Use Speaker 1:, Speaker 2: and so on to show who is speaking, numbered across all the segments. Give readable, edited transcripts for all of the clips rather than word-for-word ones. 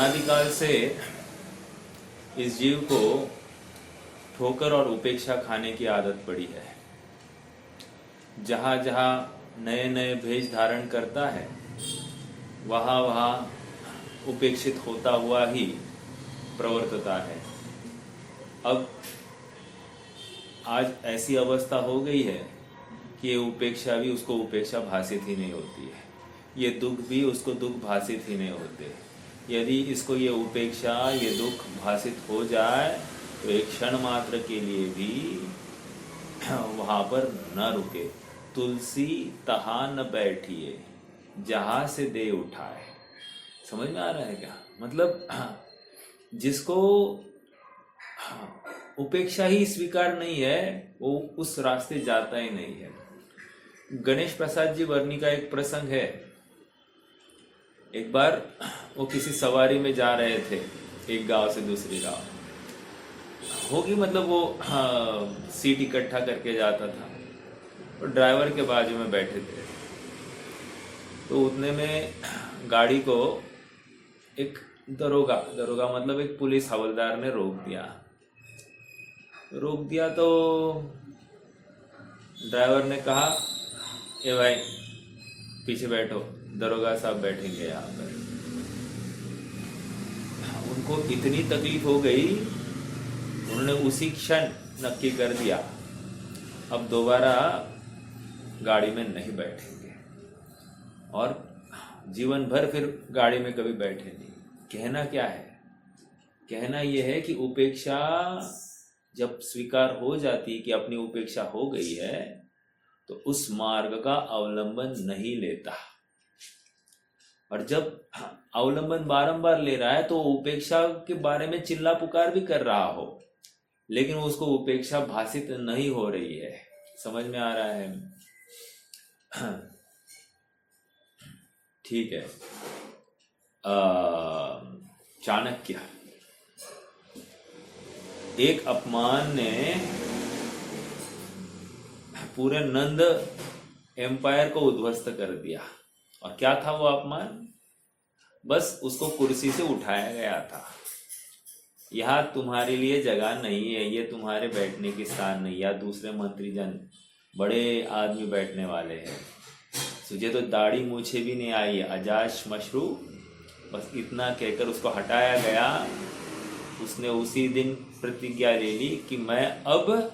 Speaker 1: अनादिकाल से इस जीव को ठोकर और उपेक्षा खाने की आदत पड़ी है। जहाँ जहाँ नए नए भेष धारण करता है वहाँ वहाँ उपेक्षित होता हुआ ही प्रवर्तता है। अब आज ऐसी अवस्था हो गई है कि ये उपेक्षा भी उसको उपेक्षा भासित ही नहीं होती है, ये दुख भी उसको दुख भासित ही नहीं होते। यदि इसको ये उपेक्षा ये दुख भासित हो जाए तो एक क्षण मात्र के लिए भी वहाँ पर न रुके। तुलसी तहाँ न बैठिए जहाँ से दे उठाए। समझ में आ रहा है क्या? मतलब जिसको उपेक्षा ही स्वीकार नहीं है वो उस रास्ते जाता ही नहीं है। गणेश प्रसाद जी वर्णी का एक प्रसंग है। एक बार वो किसी सवारी में जा रहे थे एक गांव से दूसरी गांव होगी, मतलब वो सीट इकट्ठा करके जाता था और ड्राइवर के बाजू में बैठे थे। तो उतने में गाड़ी को एक दरोगा मतलब एक पुलिस हवलदार ने रोक दिया। तो ड्राइवर ने कहा, ए भाई पीछे बैठो, दरोगा साहब बैठेंगे यहाँ पर। उनको इतनी तकलीफ हो गई, उन्होंने उसी क्षण नक्की कर दिया अब दोबारा गाड़ी में नहीं बैठेंगे और जीवन भर फिर गाड़ी में कभी बैठे नहीं। कहना क्या है? कहना यह है कि उपेक्षा जब स्वीकार हो जाती कि अपनी उपेक्षा हो गई है तो उस मार्ग का अवलंबन नहीं लेता। और जब अवलंबन बारंबार ले रहा है तो उपेक्षा के बारे में चिल्ला पुकार भी कर रहा हो, लेकिन उसको उपेक्षा भासित नहीं हो रही है। समझ में आ रहा है? ठीक है। चाणक्य, एक अपमान ने पूरे नंद एम्पायर को उद्ध्वस्त कर दिया। और क्या था वो अपमान? बस उसको कुर्सी से उठाया गया था। यहाँ तुम्हारे लिए जगह नहीं है, ये तुम्हारे बैठने की स्थान नहीं, या दूसरे मंत्रीजन बड़े आदमी बैठने वाले हैं। तुझे तो दाढ़ी मूछे भी नहीं आई, अजाश मशरू। बस इतना कहकर उसको हटाया गया। उसने उसी दिन प्रतिज्ञा ले ली कि मैं अब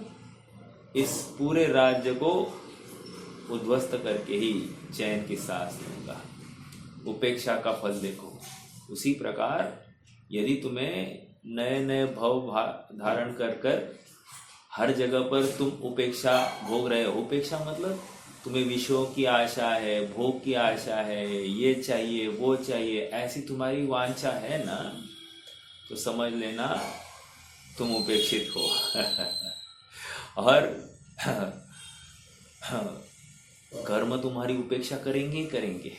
Speaker 1: इस पूरे राज्य को उद्ध्वस्त करके ही चैन की सांस लूंगा। उपेक्षा का फल देखो। उसी प्रकार यदि तुम्हें नए नए भाव धारण कर कर हर जगह पर तुम उपेक्षा भोग रहे हो, उपेक्षा मतलब तुम्हें विषयों की आशा है, भोग की आशा है, ये चाहिए वो चाहिए, ऐसी तुम्हारी वांछा है ना, तो समझ लेना तुम उपेक्षित हो। और कर्म तुम्हारी उपेक्षा करेंगे ही करेंगे।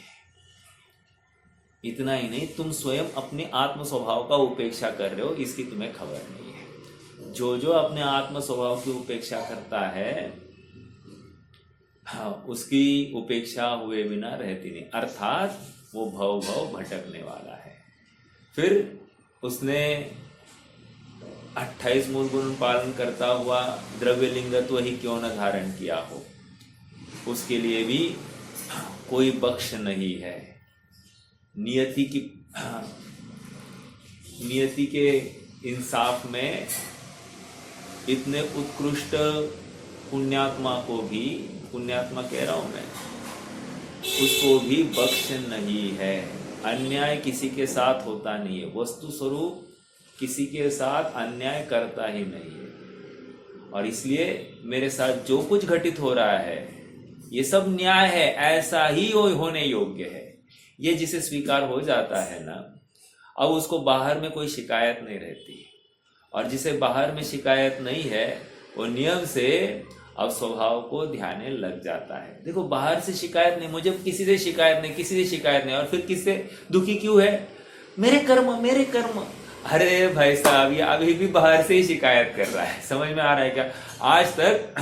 Speaker 1: इतना ही नहीं, तुम स्वयं अपने आत्म स्वभाव का उपेक्षा कर रहे हो, इसकी तुम्हें खबर नहीं है। जो अपने आत्म स्वभाव की उपेक्षा करता है उसकी उपेक्षा हुए बिना रहती नहीं, अर्थात वो भव भटकने वाला है। फिर उसने 28 मूल गुण पालन करता हुआ द्रव्य लिंगत्व ही क्यों न धारण किया हो, उसके लिए भी कोई बख्श नहीं है। नियति के इंसाफ में इतने उत्कृष्ट पुण्यात्मा को भी, पुण्यात्मा कह रहा हूं मैं, उसको भी बख्श नहीं है। अन्याय किसी के साथ होता नहीं है, वस्तु स्वरूप किसी के साथ अन्याय करता ही नहीं है। और इसलिए मेरे साथ जो कुछ घटित हो रहा है ये सब न्याय है, ऐसा ही होने योग्य है। ये जिसे स्वीकार हो जाता है ना, अब उसको बाहर में कोई शिकायत नहीं रहती। और जिसे बाहर में शिकायत नहीं है वो नियम से अब स्वभाव को ध्यान लग जाता है। देखो, बाहर से शिकायत नहीं, मुझे किसी से शिकायत नहीं, और फिर किससे दुखी क्यों है? मेरे कर्म। अरे भाई साहब, ये अभी भी बाहर से ही शिकायत कर रहा है। समझ में आ रहा है क्या? आज तक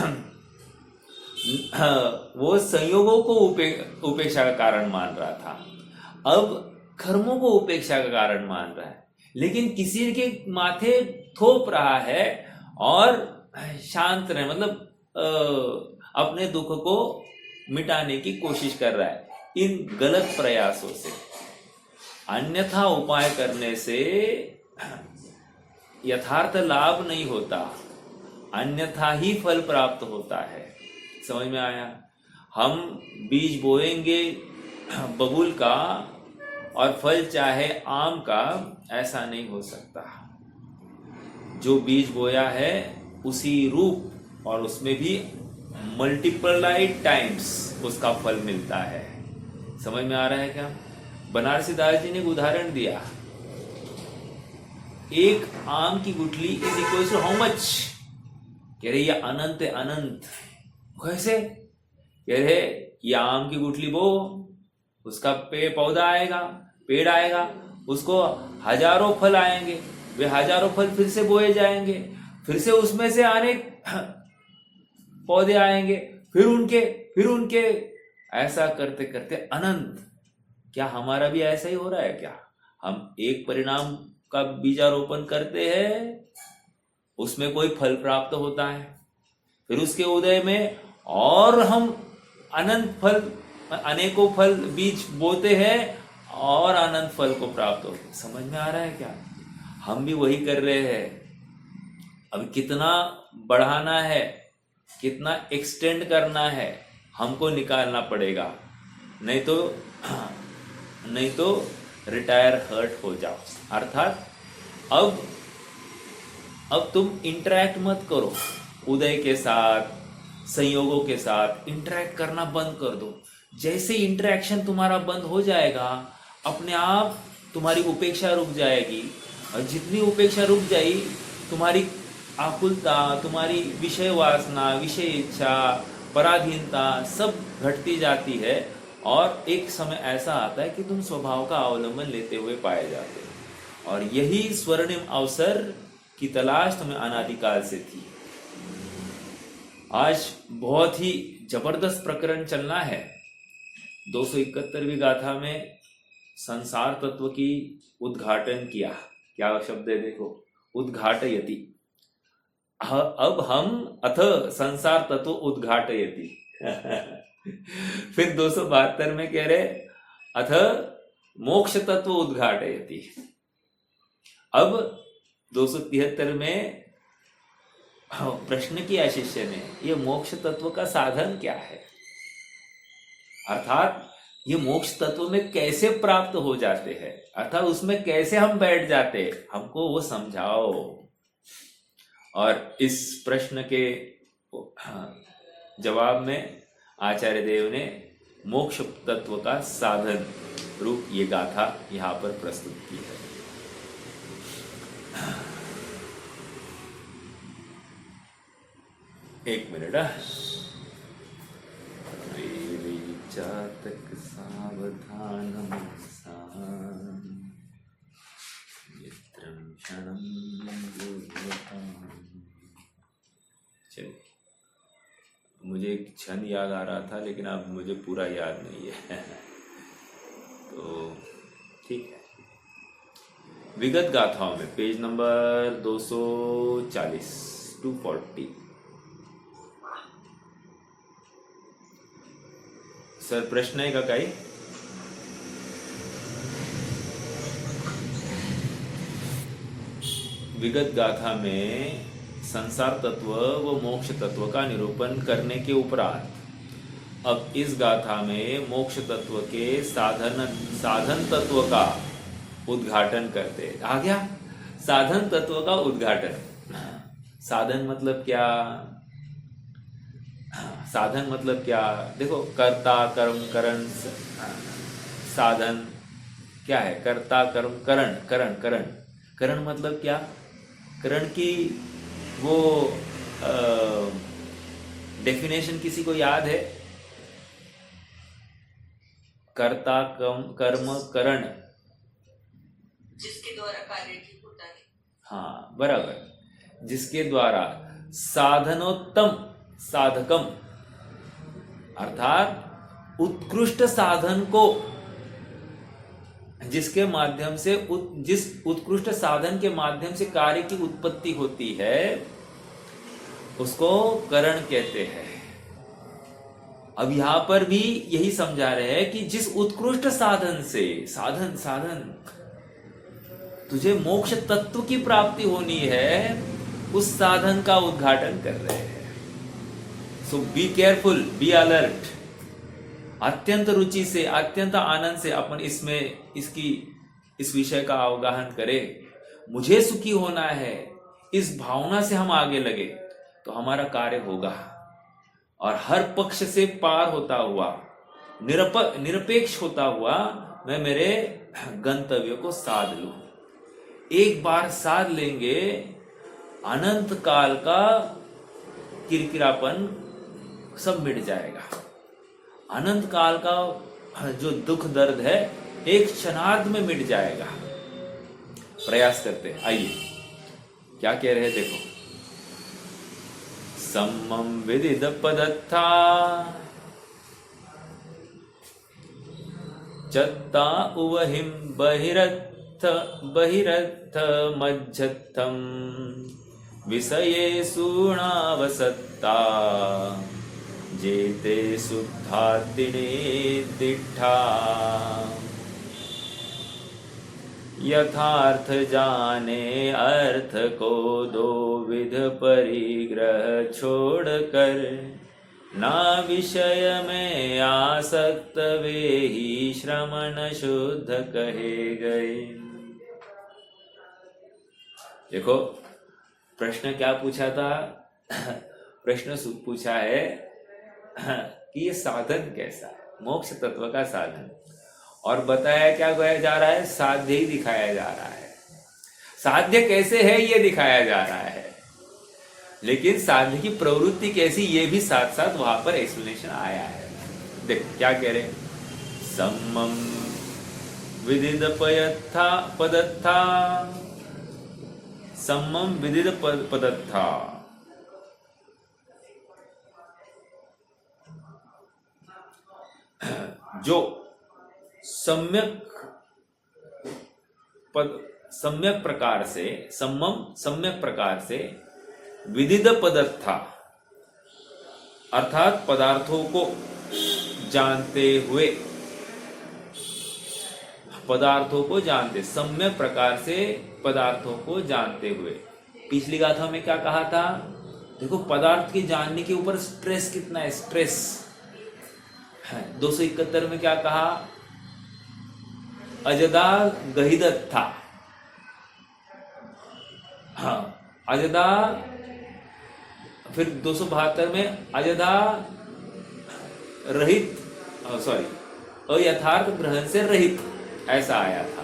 Speaker 1: वो संयोगों को उपेक्षा का कारण मान रहा था, अब कर्मों को उपेक्षा का कारण मान रहा है, लेकिन किसी के माथे थोप रहा है और शांत रहे, मतलब अपने दुख को मिटाने की कोशिश कर रहा है इन गलत प्रयासों से। अन्यथा उपाय करने से यथार्थ लाभ नहीं होता, अन्यथा ही फल प्राप्त होता है। समझ में आया? हम बीज बोएंगे बबूल का और फल चाहे आम का, ऐसा नहीं हो सकता। जो बीज बोया है उसी रूप और उसमें भी मल्टीप्लाइड टाइम्स उसका फल मिलता है। समझ में आ रहा है क्या? बनारसी दास जी ने एक उदाहरण दिया, एक आम की गुठली is equal to how much? कह रहे ये अनंत है, अनंत। कैसे? कह रहे ये आम की गुठली बो, उसका पौधा आएगा, पेड़ आएगा, उसको हजारों फल आएंगे, वे हजारों फल फिर से बोए जाएंगे, फिर से उसमें से अनेक पौधे आएंगे, फिर उनके ऐसा करते करते अनंत। क्या हमारा भी ऐसा ही हो रहा है क्या? हम एक परिणाम का बीजारोपण करते हैं, उसमें कोई फल प्राप्त होता है, फिर उसके उदय में और हम अनंत फल, अनेकों फल बीज बोते हैं और अनंत फल को प्राप्त होते हैं। समझ में आ रहा है क्या? हम भी वही कर रहे हैं। अब कितना बढ़ाना है, कितना एक्सटेंड करना है, हमको निकालना पड़ेगा, नहीं तो रिटायर हर्ट हो जाओ। अर्थात अब तुम इंटरेक्ट मत करो उदय के साथ, संयोगों के साथ इंटरेक्ट करना बंद कर दो। जैसे इंटरेक्शन तुम्हारा बंद हो जाएगा, अपने आप तुम्हारी उपेक्षा रुक जाएगी, और जितनी उपेक्षा रुक जाएगी, तुम्हारी आकुलता, तुम्हारी विषय वासना, विषय इच्छा, पराधीनता सब घटती जाती है, और एक समय ऐसा आता है कि तुम स्वभाव का अवलंबन लेते हुए पाए जाते हो। और यही स्वर्णिम अवसर की तलाश तुम्हें अनादिकाल से थी। आज बहुत ही जबरदस्त प्रकरण चलना है। 271वीं गाथा में संसार तत्व की उद्घाटन किया। क्या शब्द है देखो, उद्घाटयति। अब हम अथ संसार तत्व उद्घाटयति। फिर 272 में कह रहे अथ मोक्ष तत्व उद्घाटयति। अब 273 में प्रश्न किया शिष्य ने, ये मोक्ष तत्व का साधन क्या है, अर्थात ये मोक्ष तत्व में कैसे प्राप्त हो जाते हैं, अर्थात उसमें कैसे हम बैठ जाते हैं, हमको वो समझाओ। और इस प्रश्न के जवाब में आचार्य देव ने मोक्ष तत्व का साधन रूप ये गाथा यहां पर प्रस्तुत की है। एक मिनट। चातक सावधान चलिए, मुझे एक क्षण याद आ रहा था, लेकिन अब मुझे पूरा याद नहीं है। तो ठीक है, विगत गाथाओं में पेज नंबर 240 240। सर प्रश्न है का काही? विगत गाथा में संसार तत्व व मोक्ष तत्व का निरूपण करने के उपरांत अब इस गाथा में मोक्ष तत्व के साधन तत्व का उद्घाटन करते। आ गया साधन तत्व का उद्घाटन। साधन मतलब क्या? साधन मतलब क्या? देखो, कर्ता कर्म करण। साधन क्या है? कर्ता कर्म करण। करण मतलब क्या? करण की वो डेफिनेशन किसी को याद है? कर्ता कर्म करण,
Speaker 2: जिसके द्वारा कार्य ठीक होता है।
Speaker 1: हाँ बराबर, जिसके द्वारा साधनोत्तम साधकम, अर्थात उत्कृष्ट साधन को जिसके माध्यम से जिस उत्कृष्ट साधन के माध्यम से कार्य की उत्पत्ति होती है उसको करण कहते हैं। अब यहां पर भी यही समझा रहे हैं कि जिस उत्कृष्ट साधन से साधन तुझे मोक्ष तत्व की प्राप्ति होनी है उस साधन का उद्घाटन कर रहे हैं। सो बी केयरफुल, बी अलर्ट। अत्यंत रुचि से, अत्यंत आनंद से अपन इस विषय का अवगाहन करें। मुझे सुखी होना है, इस भावना से हम आगे लगे तो हमारा कार्य होगा और हर पक्ष से पार होता हुआ, निरपेक्ष होता हुआ मैं मेरे गंतव्य को साध लूं। एक बार साध लेंगे अनंत काल का किरकिरापन सब मिट जाएगा। अनंत काल का जो दुख दर्द है एक क्षणार्ध में मिट जाएगा। प्रयास करते हैं। आइए क्या कह रहे हैं देखो। सम्मम विदिद पदत्था चत्ता उवहिम बहिरत्थ मज्जत्थम विषयेषु नावसत्ता जेते शुद्धातिने दिठा यथार्थ जाने अर्थ को दो विध परिग्रह छोड़कर ना विषय में आसक्त वे ही श्रमण शुद्ध कहे गए। देखो प्रश्न क्या पूछा था। प्रश्न पूछा है कि ये साधन कैसा है, मोक्ष तत्व का साधन, और बताया क्या गया जा रहा है, साध्य ही दिखाया जा रहा है। साध्य कैसे है ये दिखाया जा रहा है, लेकिन साध्य की प्रवृत्ति कैसी ये भी साथ साथ वहां पर एक्सप्लेनेशन आया है। देख क्या कह रहे, सम्मम विदिद पदत्था, सम्मम विदिद पदत्था, जो सम्यक प्रकार से, सम्यक प्रकार से विदिद पदत्था अर्थात पदार्थों को जानते हुए, पदार्थों को जानते, सम्यक प्रकार से पदार्थों को जानते हुए। पिछली गाथा में क्या कहा था, देखो पदार्थ के जानने के ऊपर स्ट्रेस कितना है, स्ट्रेस 271 में क्या कहा, अजदा गहिदत्था, हाँ अजदा, फिर 272 में अजदा रहित, अयथार्थ ग्रहण से रहित, ऐसा आया था।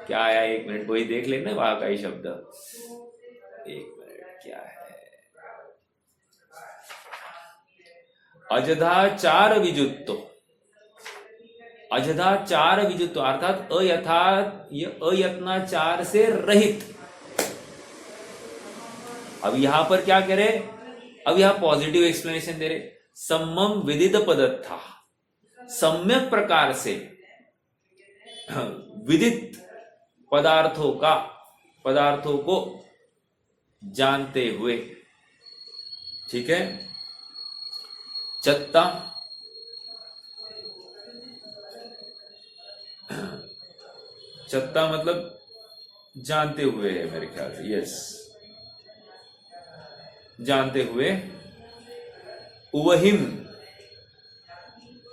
Speaker 1: क्या आया, एक मिनट वही देख लेना वहां का ही शब्द, एक मिनट क्या है, अजदाचार विजुत्तो, अजदाचार विजुत्तो अर्थात अयत्नाचार से रहित। अब यहां पर क्या करे, अब यहां पॉजिटिव एक्सप्लेनेशन दे रहे, सम्मम विदित पदत्था, सम्यक प्रकार से विदित पदार्थों को जानते हुए, ठीक है। चत्ता, चत्ता मतलब जानते हुए है मेरे ख्याल से, यस, जानते हुए। उवहिम,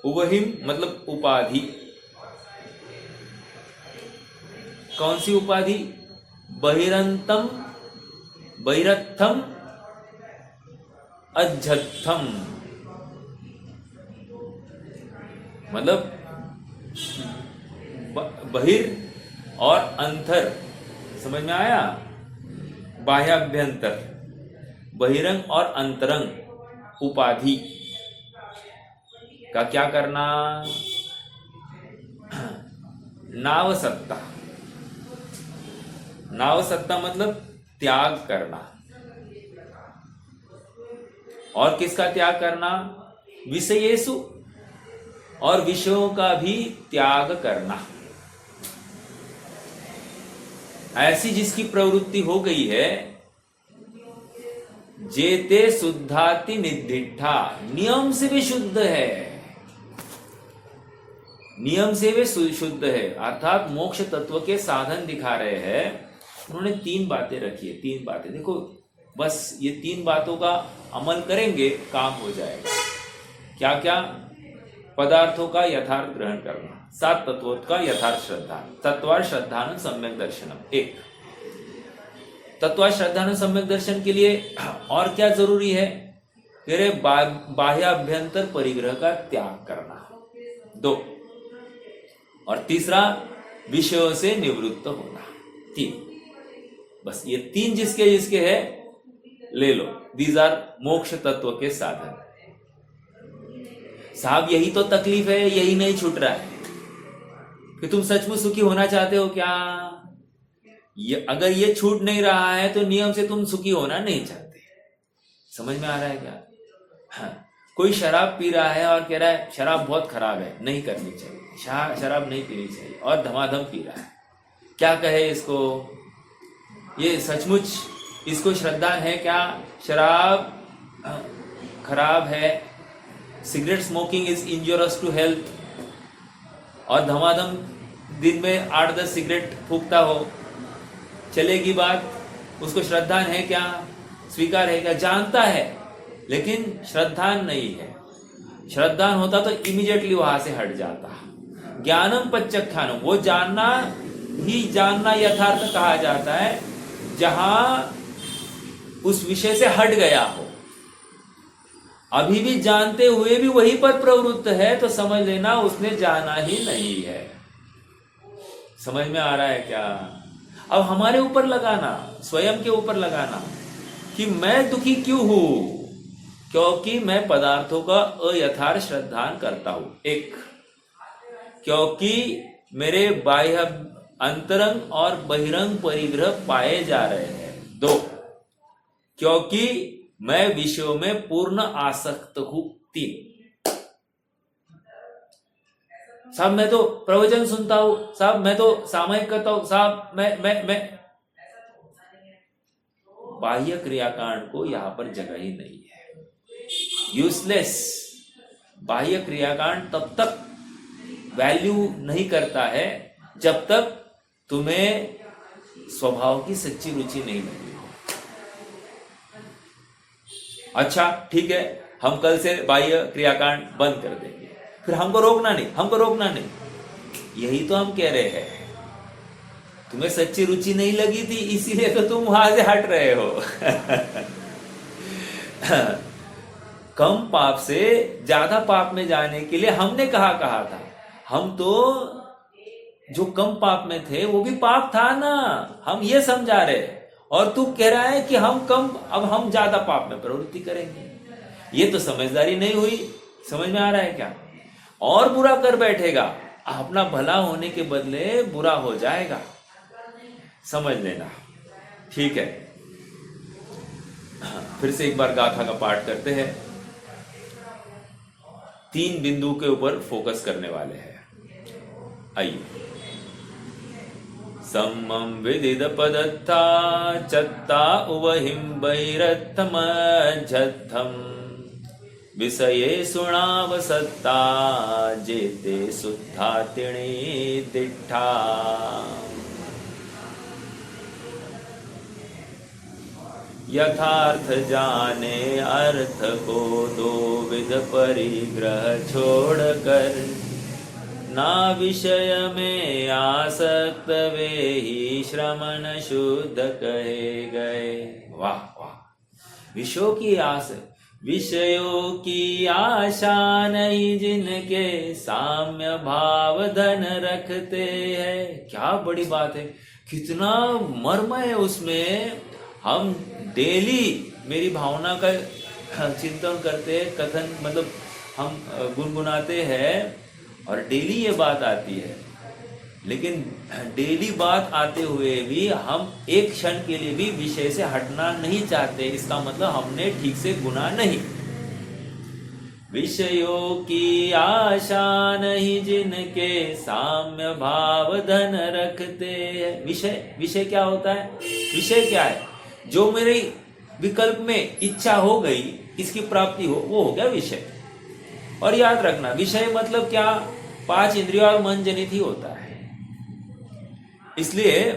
Speaker 1: उवहिम मतलब उपाधि, कौन सी उपाधि, बहिरंतम, बहिरत्थम, अज्झत्थम, मतलब बहिर और अंतर, समझ में आया, बाह्याभ्यंतर, बहिरंग और अंतरंग उपाधि का क्या करना, नावसत्ता, नावसत्ता मतलब त्याग करना, और किसका त्याग करना, विषयेषु, और विषयों का भी त्याग करना। ऐसी जिसकी प्रवृत्ति हो गई है, जेते शुद्धाति निधिष्ठा, नियम से भी शुद्ध है, नियम से वे शुद्ध है, अर्थात मोक्ष तत्व के साधन दिखा रहे हैं। उन्होंने 3 बातें रखी है, 3 बातें देखो, बस ये 3 बातों का अमल करेंगे काम हो जाएगा। क्या क्या? पदार्थों का यथार्थ ग्रहण करना, 7 तत्वों का यथार्थ श्रद्धा, तत्वार श्रद्धान सम्यक दर्शनम। 1 तत्वार श्रद्धान सम्यक दर्शन के लिए और क्या जरूरी है? तेरे बाह्याभ्यंतर परिग्रह का त्याग करना। 2 और तीसरा विषयों से निवृत्त होना। 3 बस ये 3 जिसके जिसके है ले लो, दीज आर मोक्ष तत्व के साधन। साहब यही तो तकलीफ है, यही नहीं छूट रहा है कि तुम सचमुच सुखी होना चाहते हो क्या? अगर ये छूट नहीं रहा है तो नियम से तुम सुखी होना नहीं चाहते। समझ में आ रहा है क्या? हाँ, कोई शराब पी रहा है और कह रहा है शराब बहुत खराब है, नहीं करनी चाहिए, शराब नहीं पीनी चाहिए, और धमाधम पी रहा है। क्या कहे इसको? ये सचमुच इसको श्रद्धा है क्या? शराब खराब है, cigarette smoking is injurious to health, और धमाधम दिन में 8-10 सिगरेट फूकता हो, चलेगी बात? उसको श्रद्धा है क्या? स्वीकार है क्या? जानता है लेकिन श्रद्धान नहीं है। श्रद्धान होता तो इमीडिएटली वहां से हट जाता। ज्ञानम पच्चख्यानम, वो जानना ही जानना यथार्थ कहा जाता है जहां उस विषय से हट गया हो। अभी भी जानते हुए भी वहीं पर प्रवृत्त है तो समझ लेना उसने जाना ही नहीं है। समझ में आ रहा है क्या? अब हमारे ऊपर लगाना, स्वयं के ऊपर लगाना कि मैं दुखी क्यों हूं? क्योंकि मैं पदार्थों का अयथार्थ श्रद्धान करता हूं। 1 क्योंकि मेरे बाह्य अंतरंग और बहिरंग परिग्रह पाए जा रहे हैं। 2 क्योंकि मैं विषयों में पूर्ण आसक्त हूं। 3 साहब मैं तो प्रवचन सुनता हूं, साहब मैं तो सामयिक करता हूं, साहब मैं बाह्य क्रियाकांड को यहां पर जगह ही नहीं है। यूजलेस। बाह्य क्रियाकांड तब तक वैल्यू नहीं करता है जब तक तुम्हें स्वभाव की सच्ची रुचि नहीं लगी हो। अच्छा ठीक है, हम कल से बाह्य क्रियाकांड बंद कर देंगे, फिर हमको रोकना नहीं। यही तो हम कह रहे हैं, तुम्हें सच्ची रुचि नहीं लगी थी इसीलिए तो तुम वहां से हट रहे हो। कम पाप से ज्यादा पाप में जाने के लिए हमने कहा था। हम तो जो कम पाप में थे वो भी पाप था ना, हम ये समझा रहे, और तू कह रहा है कि हम कम, अब हम ज्यादा पाप में प्रवृत्ति करेंगे। ये तो समझदारी नहीं हुई। समझ में आ रहा है क्या? और बुरा कर बैठेगा, अपना भला होने के बदले बुरा हो जाएगा। समझ लेना, ठीक है। फिर से एक बार गाथा का पाठ करते हैं। 3 बिंदु के ऊपर फोकस करने वाले हैं। आइए। सम्मं विदित पदत्था चत्ता उवहिं बैरत्थम झत्थम विषये सुणावसत्ता जेते शुद्धा तिणी दिट्ठा। यथार्थ जाने अर्थ को 2 विध परिग्रह छोड़कर, ना विषय में आसक्त वे ही श्रमण शुद्ध कहे गए। वाह वाह। विषयों की आशा नहीं जिनके साम्य भाव धन रखते हैं। क्या बड़ी बात है, कितना मर्म है उसमें। हम डेली मेरी भावना का चिंतन करते हैं, कथन मतलब हम गुनगुनाते हैं और डेली ये बात आती है, लेकिन डेली बात आते हुए भी हम एक क्षण के लिए भी विषय से हटना नहीं चाहते। इसका मतलब हमने ठीक से गुना नहीं। विषयों की आशा नहीं जिनके साम्य भाव धन रखते हैं। विषय, विषय क्या होता है? विषय क्या है? जो मेरे विकल्प में इच्छा हो गई, इसकी प्राप्ति वो हो गया विषय। और याद रखना, विषय मतलब क्या? 5 इंद्रियों और मन जनित ही होता है। इसलिए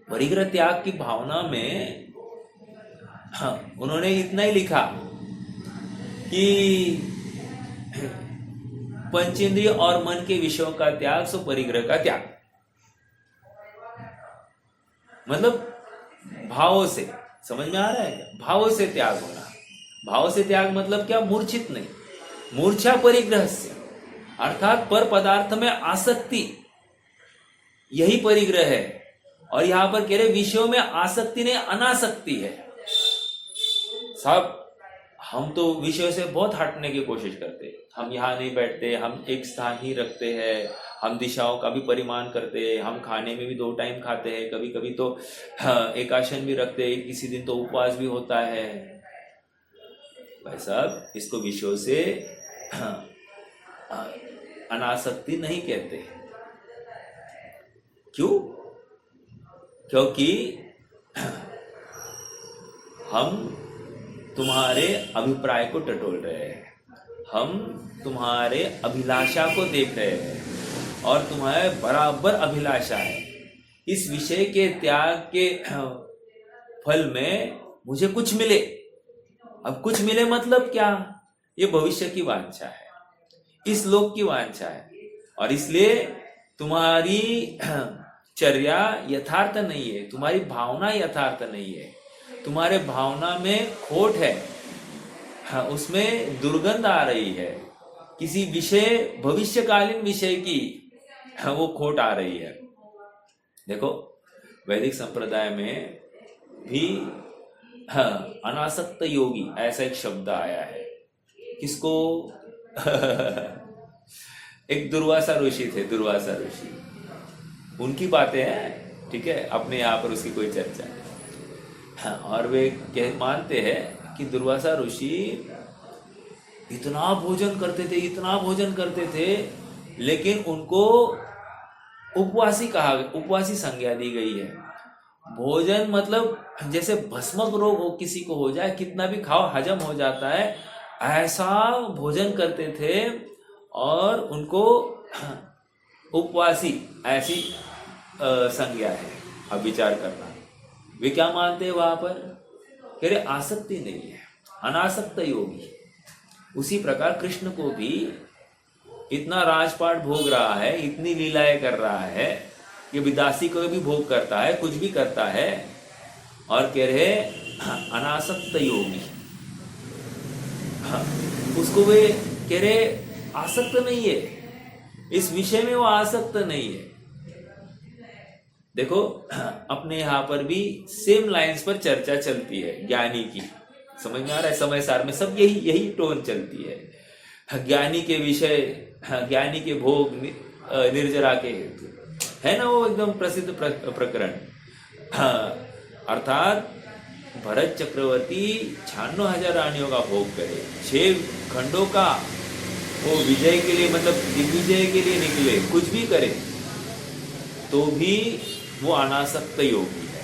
Speaker 1: परिग्रह त्याग की भावना में उन्होंने इतना ही लिखा कि पंचेंद्रिय और मन के विषयों का त्याग सो परिग्रह का त्याग। मतलब भावों से, समझ में आ रहा है क्या? भावों से त्याग होना। भाव से त्याग मतलब क्या? मूर्छित नहीं, मूर्छा परिग्रह से, अर्थात पर पदार्थ में आसक्ति, यही परिग्रह है। और यहां पर कह रहे विषयों में आसक्ति नहीं, अनासक्ति है। साहब, हम तो विषयों से बहुत हटने की कोशिश करते हैं। हम यहाँ नहीं बैठते, हम एक स्थान ही रखते हैं, हम दिशाओं का भी परिमान करते हैं, हम खाने में भी 2 टाइम खाते हैं, कभी कभी तो एकाशन भी रखते हैं, किसी दिन तो उपवास भी होता है। भाई साहब, इसको विषयों से अनासक्ति नहीं कहते। क्यों? क्योंकि हम तुम्हारे अभिप्राय को टटोल रहे हैं, हम तुम्हारे अभिलाषा को देख रहे हैं, और तुम्हारे बराबर अभिलाषा है इस विषय के त्याग के फल में मुझे कुछ मिले। अब कुछ मिले मतलब क्या? ये भविष्य की वांछा है, इस लोक की वांछा है। और इसलिए तुम्हारी चर्या यथार्थ नहीं है, तुम्हारी भावना यथार्थ नहीं है, तुम्हारे भावना में खोट है, उसमें दुर्गंध आ रही है, किसी विषय, भविष्यकालीन विषय की वो खोट आ रही है। देखो, वैदिक संप्रदाय में भी अनासक्त योगी ऐसा एक शब्द आया है। किसको? एक दुर्वासा ऋषि थे, दुर्वासा ऋषि, उनकी बातें हैं, ठीक है, अपने यहाँ पर उसकी कोई चर्चा नहीं। हाँ, और वे मानते हैं कि दुर्वासा ऋषि इतना भोजन करते थे, इतना भोजन करते थे, लेकिन उनको उपवासी कहा, उपवासी संज्ञा दी गई है। भोजन मतलब जैसे भस्मक रोग हो, किसी को हो जाए, कितना भी खाओ हजम हो जाता है, ऐसा भोजन करते थे, और उनको उपवासी ऐसी संज्ञा है। अब विचार करना, वे क्या मानते हैं वहां पर? कह रहे आसक्ति नहीं है, अनासक्त योगी। उसी प्रकार कृष्ण को भी इतना राजपाट भोग रहा है, इतनी लीलाएं कर रहा है, कि विदासी को भी भोग करता है, कुछ भी करता है, और कह रहे अनासक्त योगी। उसको वे कह रहे आसक्त नहीं है, इस विषय में वो आसक्त नहीं है। देखो, अपने यहाँ पर भी सेम लाइंस पर चर्चा चलती है ज्ञानी की, समझ में आ रहा है? समय सार में सब यही टोन चलती है। ज्ञानी के विषय, ज्ञानी के भोग, निर्जरा के हेतु, है ना वो एकदम प्रसिद्ध प्रकरण। अर्थात भरत चक्रवर्ती 96,000 रानियों का भोग करे, 6 खंडों का वो विजय के लिए, मतलब दिग्विजय के लिए निकले, कुछ भी करे, तो भी वो अनासक्त योगी है।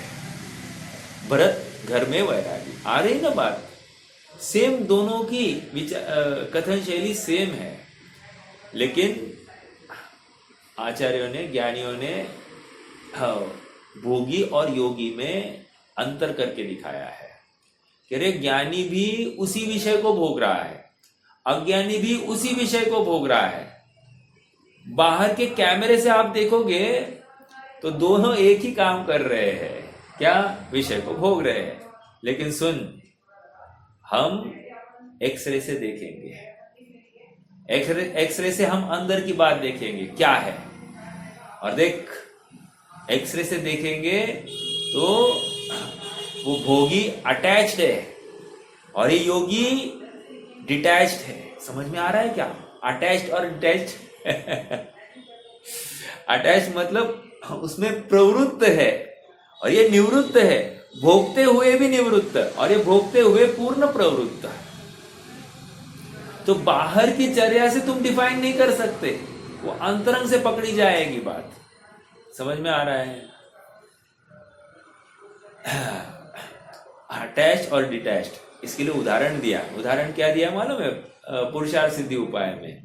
Speaker 1: भरत घर में वैरागी। आ रही ना बात? सेम, दोनों की कथन शैली सेम है, लेकिन आचार्यों ने, ज्ञानियों ने भोगी और योगी में अंतर करके दिखाया है। कह रहे ज्ञानी भी उसी विषय को भोग रहा है, अज्ञानी भी उसी विषय को भोग रहा है। बाहर के कैमरे से आप देखोगे तो दोनों एक ही काम कर रहे हैं, क्या? विषय को भोग रहे हैं। लेकिन सुन, हम एक्सरे से देखेंगे, एक्सरे से हम अंदर की बात देखेंगे क्या है, और देख, एक्सरे से देखेंगे तो वो भोगी अटैच्ड है, और ये योगी डिटैच्ड है। समझ में आ रहा है क्या? अटैच्ड और डिटैच्ड। अटैच मतलब उसमें प्रवृत्त है, और ये निवृत्त है, भोगते हुए भी निवृत्त, और ये भोगते हुए पूर्ण प्रवृत्त। तो बाहर की चर्या से तुम डिफाइन नहीं कर सकते, वो अंतरंग से पकड़ी जाएगी बात। समझ में आ रहा है? अटैच्ड और डिटैच्ड, इसके लिए उदाहरण दिया। उदाहरण क्या दिया मालूम है? पुरुषार्थ सिद्धि उपाय में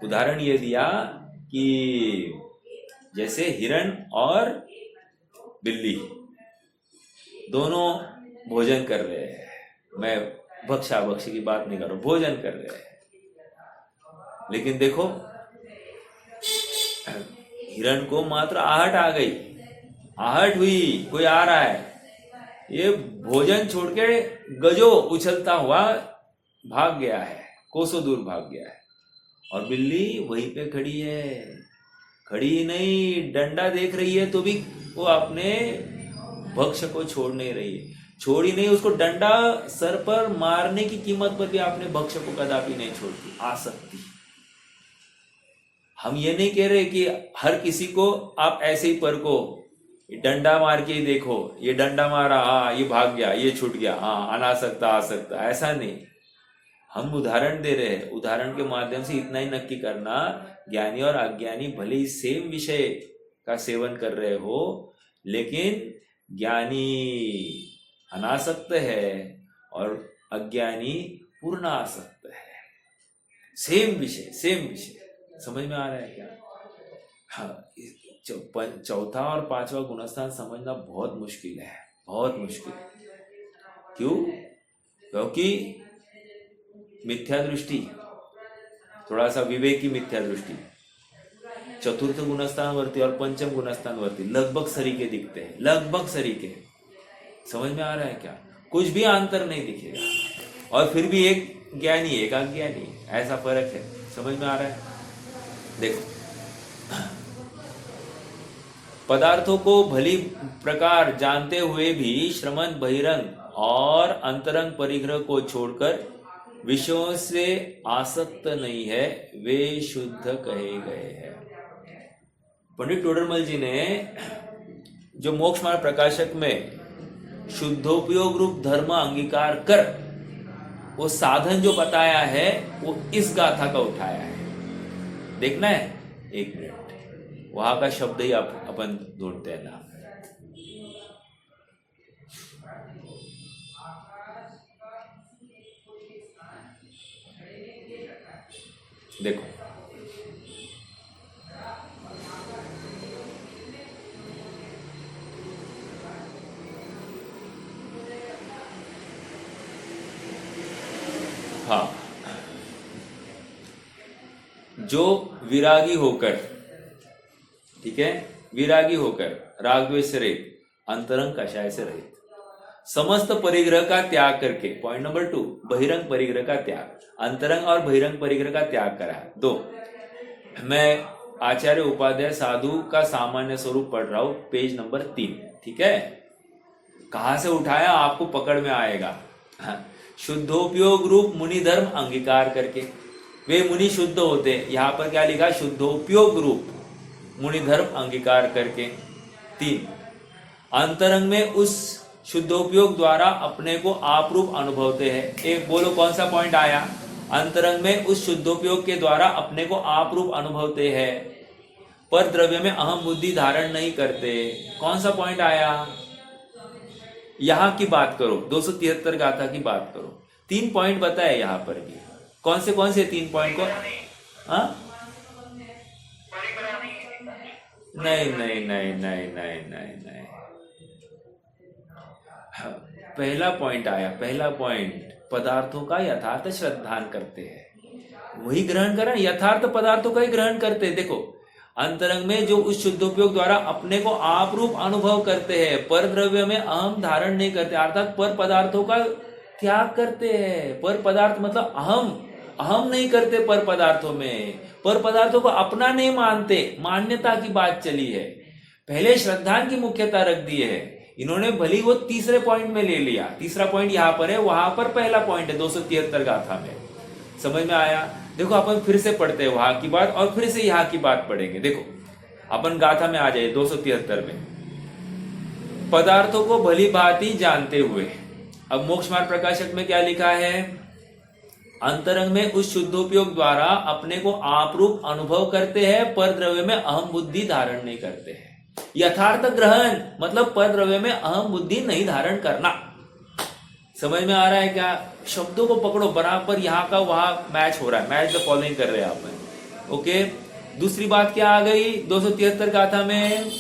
Speaker 1: उदाहरण ये दिया कि जैसे हिरण और बिल्ली दोनों भोजन कर रहे हैं, मैं भक्षा भक्षी की बात नहीं कर रहा, भोजन कर रहे हैं, लेकिन देखो हिरण को मात्र आहट आ गई, आहट हुई, कोई आ रहा है, ये भोजन छोड़ के गजो उछलता हुआ भाग गया है, कोसों दूर भाग गया है। और बिल्ली वहीं पे खड़ी है, खड़ी नहीं, डंडा देख रही है तो भी वो अपने भक्ष्य को छोड़ नहीं रही है, छोड़ी नहीं, उसको डंडा सर पर मारने की कीमत पर भी अपने भक्ष्य को कदापि नहीं छोड़ती। आसक्ति। हम ये नहीं कह रहे कि हर किसी को आप ऐसे ही पर को डंडा मार के ही देखो, ये डंडा मारा, हाँ ये भाग गया, ये छूट गया, हाँ अनासक्ता आसक्ता, ऐसा नहीं। हम उदाहरण दे रहे हैं, उदाहरण के माध्यम से इतना ही नक्की करना, ज्ञानी और अज्ञानी भले ही सेम विषय का सेवन कर रहे हो, लेकिन ज्ञानी अनासक्त है और अज्ञानी पूर्ण आसक्त है। सेम विषय, सेम विषय। समझ में आ रहा है क्या? हाँ, चौथा और पांचवा गुणस्थान समझना बहुत मुश्किल है, बहुत मुश्किल। क्यों? क्योंकि मिथ्या दृष्टि, थोड़ा सा विवेक की मिथ्या दृष्टि, चतुर्थ गुणस्थान वर्ती और पंचम गुणस्थान वर्ती लगभग सरीके दिखते हैं, लगभग सरीके। समझ में आ रहा है क्या? कुछ भी अंतर नहीं दिखेगा, और फिर भी एक ज्ञानी एक अज्ञानी, ऐसा फर्क है। समझ में आ रहा है? देखो, पदार्थों को भली प्रकार जानते हुए भी श्रमण बहिरंग और अंतरंग परिग्रह को छोड़कर विषयों से आसक्त नहीं है, वे शुद्ध कहे गए हैं। पंडित टोडरमल जी ने जो मोक्ष मार्ग प्रकाशक में शुद्धोपयोग रूप धर्म अंगीकार कर वो साधन जो बताया है, वो इस गाथा का उठाया है। देखना है? एक मिनट, वहां का शब्द ही अपन ढूंढते हैं ना। देखो, हाँ, जो विरागी होकर, ठीक है, विरागी होकर राग द्वेष से रहित, अंतरंग कषाय से रहित, समस्त परिग्रह का त्याग करके, पॉइंट नंबर 2, बहिरंग परिग्रह का त्याग, अंतरंग और बहिरंग परिग्रह का त्याग करा। 2, मैं आचार्य उपाध्याय साधु का सामान्य स्वरूप पढ़ रहा हूं, पेज नंबर 3, ठीक है? कहां से उठाया आपको पकड़ में आएगा। शुद्धोपयोग रूप मुनि धर्म अंगीकार करके, वे मुनि शुद्ध होते, यहां पर क्या लिखा? शुद्धोपयोग रूप मुनि धर्म अंगीकार करके। 3, अंतरंग में उस शुद्धोपयोग द्वारा अपने को आप रूप अनुभवते हैं। एक बोलो कौन सा पॉइंट आया? अंतरंग में उस शुद्धोपयोग के द्वारा अपने को आप रूप अनुभवते हैं, पर द्रव्य में अहम बुद्धि धारण नहीं करते। कौन सा पॉइंट आया? यहां की बात करो, 273 गाथा की बात करो। 3 पॉइंट बताए यहां पर भी। कौन से 3 पॉइंट को? हाँ, नहीं नहीं नहीं नहीं नहीं नहीं नहीं, पहला पॉइंट आया, पहला पॉइंट, पदार्थों का यथार्थ श्रद्धान करते हैं, वही ग्रहण करें, यथार्थ पदार्थों का ही ग्रहण करते हैं। देखो, अंतरंग में जो उस शुद्धोपयोग द्वारा अपने को आप रूप अनुभव करते हैं, पर द्रव्य में अहम धारण नहीं करते, अर्थात पर पदार्थों का त्याग करते हैं। पर पदार्थ मतलब अहम नहीं करते पर पदार्थों में, पर पदार्थों को अपना नहीं मानते, मान्यता की बात चली है। पहले श्रद्धान की मुख्यता रख दी है इन्होंने, भली वो तीसरे पॉइंट में ले लिया। तीसरा पॉइंट यहां पर है, वहां पर पहला पॉइंट है 273 गाथा में। समझ में आया? देखो, अपन फिर से पढ़ते हैं वहां की बात और फिर से यहां की बात पढ़ेंगे। देखो, अपन गाथा में आ जाए 273 में, पदार्थों को भली भांति जानते हुए। अब मोक्ष मार्ग प्रकाशक में क्या लिखा है? अंतरंग में उस शुद्धोपयोग द्वारा अपने को आपरूप अनुभव करते हैं, पर द्रव्य में अहम बुद्धि धारण नहीं करते हैं। यथार्थ ग्रहण मतलब पर द्रव्य में अहम बुद्धि नहीं धारण करना। समझ में आ रहा है क्या? शब्दों को पकड़ो बराबर, यहाँ का वहां मैच हो रहा है, मैच द फॉलोइंग कर रहे हैं आप। ओके, दूसरी बात क्या आ गई 273 गाथा में?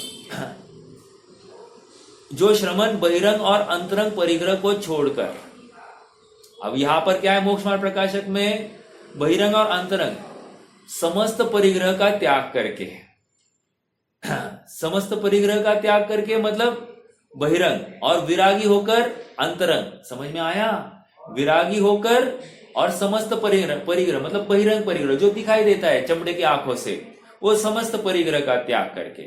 Speaker 1: जो श्रमण बहिरंग और अंतरंग परिग्रह को छोड़कर, अब यहां पर क्या है मोक्ष मार्ग प्रकाशक में? बहिरंग और अंतरंग समस्त परिग्रह का त्याग करके, समस्त परिग्रह का त्याग करके मतलब बहिरंग, और विरागी होकर अंतरंग। समझ में आया? विरागी होकर और समस्त परिग्रह, परिग्रह मतलब बहिरंग परिग्रह जो दिखाई देता है चमड़े की आंखों से, वो समस्त परिग्रह का त्याग करके,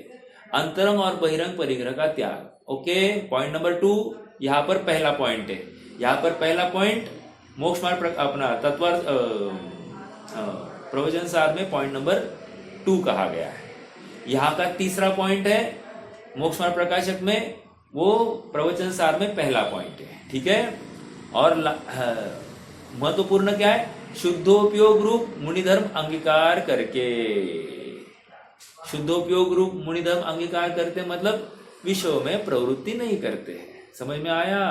Speaker 1: अंतरंग और बहिरंग परिग्रह का त्याग। ओके, पॉइंट नंबर 2 यहां पर पहला पॉइंट है। यहां पर पहला पॉइंट मोक्ष मार्ग अपना तत्वार्थ प्रवचन सार में पॉइंट नंबर 2 कहा गया है। यहाँ का तीसरा पॉइंट है मोक्ष मार्ग प्रकाशक में, वो प्रवचन सार में पहला पॉइंट है। ठीक है, और महत्वपूर्ण क्या है? शुद्धोपयोग रूप मुनिधर्म अंगीकार करके, शुद्धोपयोग रूप मुनिधर्म अंगीकार करते मतलब विषयों में प्रवृत्ति नहीं करते हैं। समझ में आया?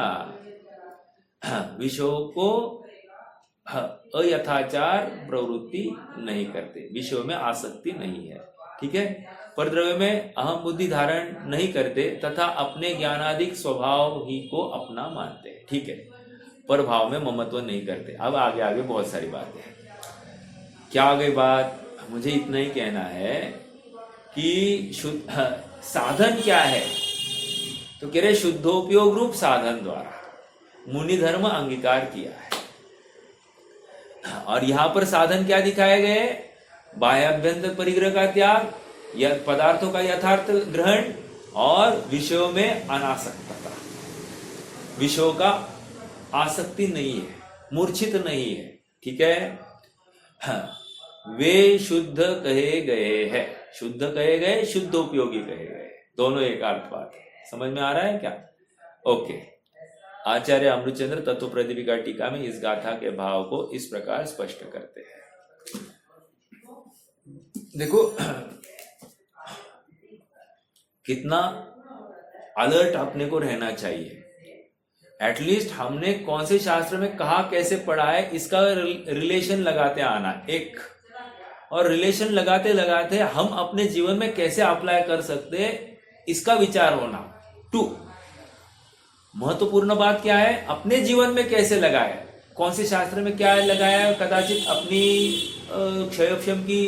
Speaker 1: विषयों को अयथाचार प्रवृत्ति नहीं करते, विषयों में आसक्ति नहीं है। ठीक है, पर द्रव्य में अहम बुद्धि धारण नहीं करते तथा अपने ज्ञानादिक स्वभाव ही को अपना मानते हैं। ठीक है, पर भाव में ममत्व नहीं करते। अब आगे आगे बहुत सारी बातें हैं। क्या आ गई बात? मुझे इतना ही कहना है कि शुद्ध साधन क्या है? तो कह रहे शुद्धोपयोग रूप साधन द्वारा मुनि धर्म अंगीकार किया है। और यहां पर साधन क्या दिखाए गए? बाह्याभ्यंतर परिग्रह का त्याग, या पदार्थों का यथार्थ ग्रहण, और विषयों में अनासक्तता। विषयों का आसक्ति नहीं है, मूर्छित नहीं है। ठीक है, वे शुद्ध कहे गए हैं। शुद्ध कहे गए, शुद्ध उपयोगी कहे गए, दोनों एक अर्थ बात है। समझ में आ रहा है क्या? ओके, आचार्य अमृतचंद्र तत्व प्रदीपिका टीका में इस गाथा के भाव को इस प्रकार स्पष्ट करते हैं। देखो कितना अलर्ट अपने को रहना चाहिए। एटलीस्ट हमने कौन से शास्त्र में कहा, कैसे पढ़ा है, इसका रिलेशन लगाते आना एक, और रिलेशन लगाते लगाते हम अपने जीवन में कैसे अप्लाई कर सकते हैं इसका विचार होना। 2 महत्वपूर्ण बात क्या है? अपने जीवन में कैसे लगाए, कौन से शास्त्र में क्या लगाया, कदाचित अपनी क्षयक्षम की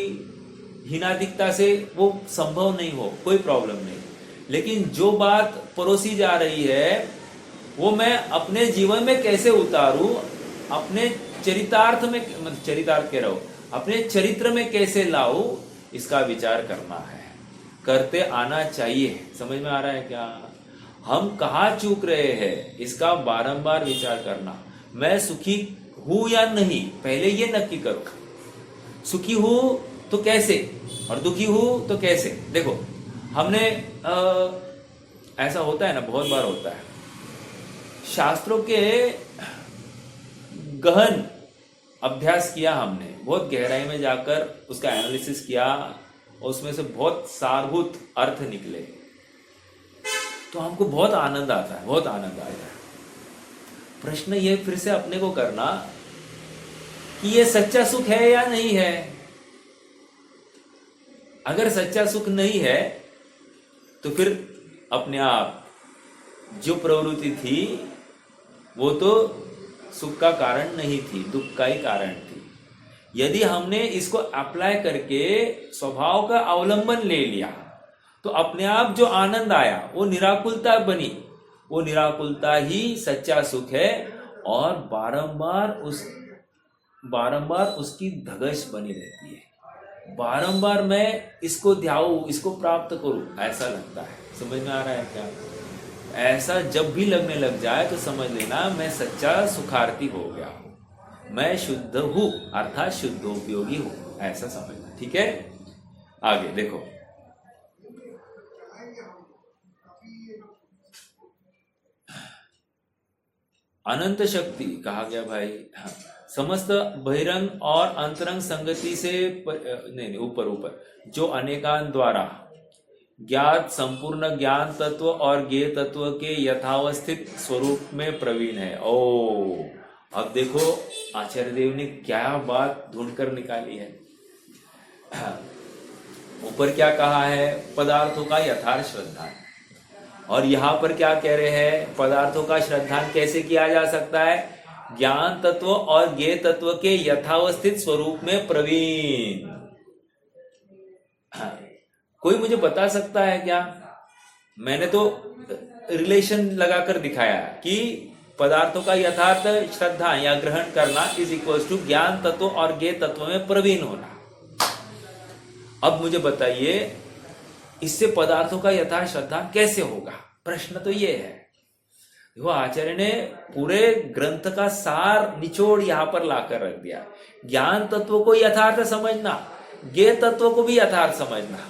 Speaker 1: हीनादिकता से वो संभव नहीं हो, कोई प्रॉब्लम नहीं, लेकिन जो बात परोसी जा रही है वो मैं अपने जीवन में कैसे उतारूं, अपने चरितार्थ में, चरितार्थ कह रहा हूं, अपने चरित्र में कैसे लाऊं, इसका विचार करना है, करते आना चाहिए। समझ में आ रहा है क्या? हम कहाँ चूक रहे हैं इसका बारंबार विचार करना। मैं सुखी हूं या नहीं, पहले ये नक्की करो। सुखी हूं तो कैसे, और दुखी हूं तो कैसे। देखो हमने ऐसा होता है ना, बहुत बार होता है, शास्त्रों के गहन अभ्यास किया हमने, बहुत गहराई में जाकर उसका एनालिसिस किया, और उसमें से बहुत सारभूत अर्थ निकले, तो हमको बहुत आनंद आता है, बहुत आनंद आता है। प्रश्न ये फिर से अपने को करना कि ये सच्चा सुख है या नहीं है। अगर सच्चा सुख नहीं है तो फिर अपने आप जो प्रवृत्ति थी वो तो सुख का कारण नहीं थी, दुख का ही कारण थी। यदि हमने इसको अप्लाई करके स्वभाव का अवलंबन ले लिया तो अपने आप जो आनंद आया वो निराकुलता बनी, वो निराकुलता ही सच्चा सुख है, और बारंबार उसकी धगश बनी रहती है। बारंबार मैं इसको ध्याऊं, इसको प्राप्त करूं, ऐसा लगता है। समझ में आ रहा है क्या? ऐसा जब भी लगने लग जाए तो समझ लेना मैं सच्चा सुखार्थी हो गया हूं, मैं शुद्ध हूं, अर्थात शुद्धोपयोगी हूं, ऐसा समझना। ठीक है, आगे देखो। अनंत शक्ति कहा गया भाई, समस्त बहिरंग और अंतरंग संगति से नहीं ऊपर ऊपर जो अनेकांत द्वारा ज्ञात संपूर्ण ज्ञान तत्व और ज्ञेय तत्व के यथावस्थित स्वरूप में प्रवीण है। ओ अब देखो आचार्य देव ने क्या बात ढूंढकर निकाली है। ऊपर क्या कहा है, पदार्थों का यथार्थ श्रद्धान, और यहां पर क्या कह रहे हैं, पदार्थों का श्रद्धान कैसे किया जा सकता है, ज्ञान तत्व और ज्ञेय तत्व के यथावस्थित स्वरूप में प्रवीण। कोई मुझे बता सकता है क्या? मैंने तो रिलेशन लगाकर दिखाया कि पदार्थों का यथार्थ श्रद्धा या ग्रहण करना इज इक्वल टू ज्ञान तत्व और ज्ञेय तत्व में प्रवीण होना। अब मुझे बताइए इससे पदार्थों का यथार्थ श्रद्धा कैसे होगा? प्रश्न तो ये है। वो आचार्य ने पूरे ग्रंथ का सार निचोड़ यहां पर लाकर रख दिया। ज्ञान तत्व को यथार्थ समझना, ज्ञेय तत्व को भी यथार्थ समझना।